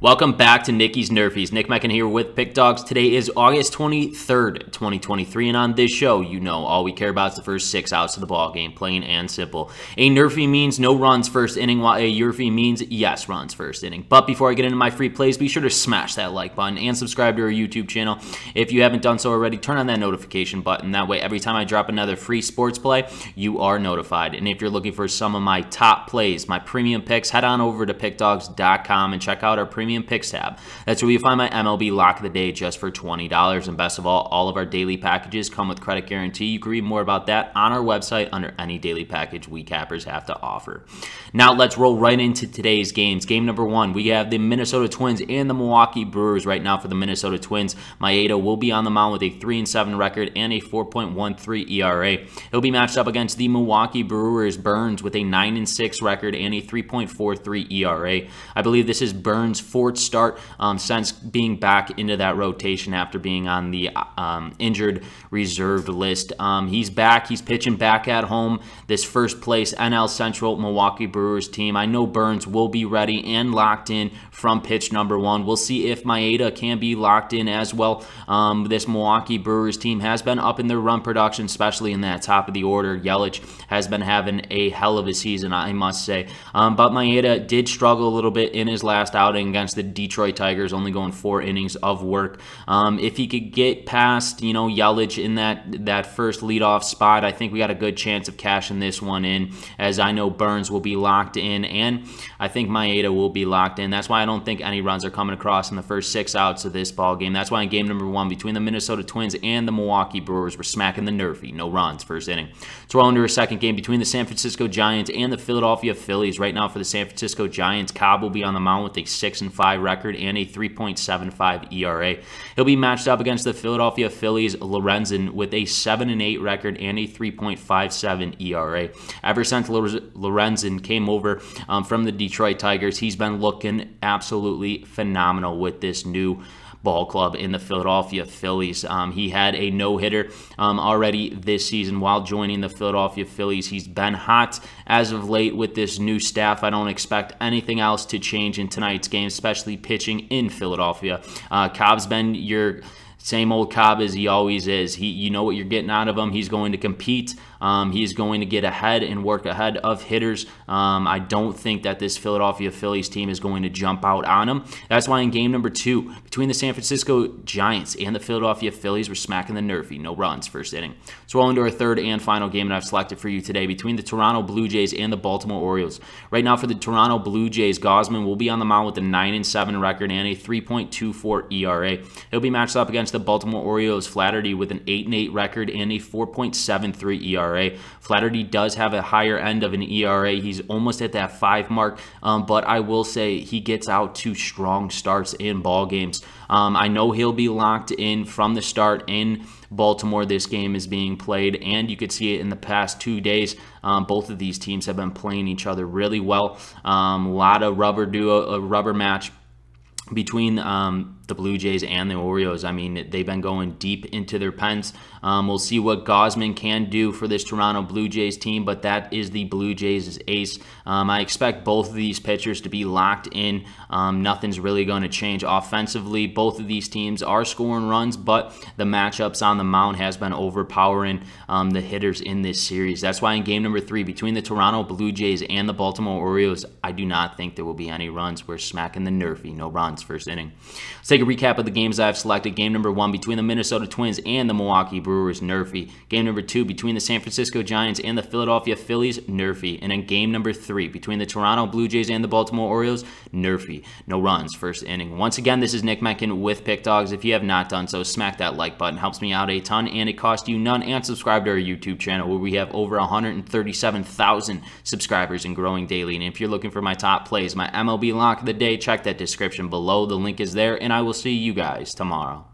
Welcome back to Nicky's Nerfies. Nick Meccan here with Pickdawgz. Today is August 23rd, 2023, and on this show, you know, all we care about is the first 6 outs of the ball game, plain and simple. A Nerfie means no runs first inning, while a YRFI means yes runs first inning. But before I get into my free plays, be sure to smash that like button and subscribe to our YouTube channel. If you haven't done so already, turn on that notification button. That way, every time I drop another free sports play, you are notified. And if you're looking for some of my top plays, my premium picks, head on over to Pickdawgz.com and check out our premium picks tab. That's where you find my MLB lock of the day just for $20. And best of all of our daily packages come with credit guarantee. You can read more about that on our website under any daily package we cappers have to offer. Now let's roll right into today's games. Game number 1, we have the Minnesota Twins and the Milwaukee Brewers. Right now for the Minnesota Twins, Maeda will be on the mound with a 3-7 record and a 4.13 ERA. He'll be matched up against the Milwaukee Brewers' Burns with a 9-6 record and a 3.43 ERA. I believe this is Burns' fourth start since being back into that rotation after being on the injured reserved list. He's back. He's pitching back at home. This first place NL Central Milwaukee Brewers team. I know Burns will be ready and locked in from pitch number 1. We'll see if Maeda can be locked in as well. This Milwaukee Brewers team has been up in their run production, especially in that top of the order. Yelich has been having a hell of a season, I must say. But Maeda did struggle a little bit in his last outing against the Detroit Tigers, only going 4 innings of work. If he could get past, Yelich in that first leadoff spot, I think we got a good chance of cashing this one in, as I know Burns will be locked in, and I think Maeda will be locked in. That's why I don't think any runs are coming across in the first 6 outs of this ball game. That's why in game number 1 between the Minnesota Twins and the Milwaukee Brewers, we're smacking the Nerfie. No runs first inning. Let's roll into a second game between the San Francisco Giants and the Philadelphia Phillies. Right now for the San Francisco Giants, Cobb will be on the mound with a 6-5 record and a 3.75 ERA. He'll be matched up against the Philadelphia Phillies' Lorenzen with a 7-8 record and a 3.57 ERA. Ever since Lorenzen came over from the Detroit Tigers, he's been looking absolutely phenomenal with this new ball club in the Philadelphia Phillies. He had a no-hitter already this season while joining the Philadelphia Phillies. He's been hot as of late with this new staff. I don't expect anything else to change in tonight's game, especially pitching in Philadelphia. Cobb's been your same old Cobb as he always is. You know what you're getting out of him. He's going to compete. He's going to get ahead and work ahead of hitters. I don't think that this Philadelphia Phillies team is going to jump out on him. That's why in game number 2, between the San Francisco Giants and the Philadelphia Phillies, we're smacking the Nerfie. No runs first inning. So we'll into our third and final game that I've selected for you today between the Toronto Blue Jays and the Baltimore Orioles. Right now for the Toronto Blue Jays, Gausman will be on the mound with a 9-7 record and a 3.24 ERA. He'll be matched up against the Baltimore Orioles' Flaherty with an 8-8 record and a 4.73 ERA. Flaherty does have a higher end of an ERA. He's almost at that 5 mark, but I will say he gets out to strong starts in ball games. I know he'll be locked in from the start in Baltimore. This game is being played, and you could see it in the past 2 days. Both of these teams have been playing each other really well. A lot of rubber match between the Blue Jays and the Orioles. I mean, they've been going deep into their pens. We'll see what Gausman can do for this Toronto Blue Jays team, but that is the Blue Jays' ace. I expect both of these pitchers to be locked in. Nothing's really going to change offensively. Both of these teams are scoring runs, but the matchups on the mound has been overpowering the hitters in this series. That's why in game number 3, between the Toronto Blue Jays and the Baltimore Orioles, I do not think there will be any runs. We're smacking the Nerfie. No runs first inning. Let's take a recap of the games I've selected. Game number 1 between the Minnesota Twins and the Milwaukee Brewers, Nerfie. Game number 2 between the San Francisco Giants and the Philadelphia Phillies, Nerfie. And then game number 3 between the Toronto Blue Jays and the Baltimore Orioles, Nerfie. No runs first inning. Once again, this is Nick Meccan with Pickdawgz. If you have not done so, smack that like button. Helps me out a ton, and it costs you none. And subscribe to our YouTube channel, where we have over 137,000 subscribers and growing daily. And if you're looking for my top plays, my MLB lock of the day, check that description below. The link is there, and I will see you guys tomorrow.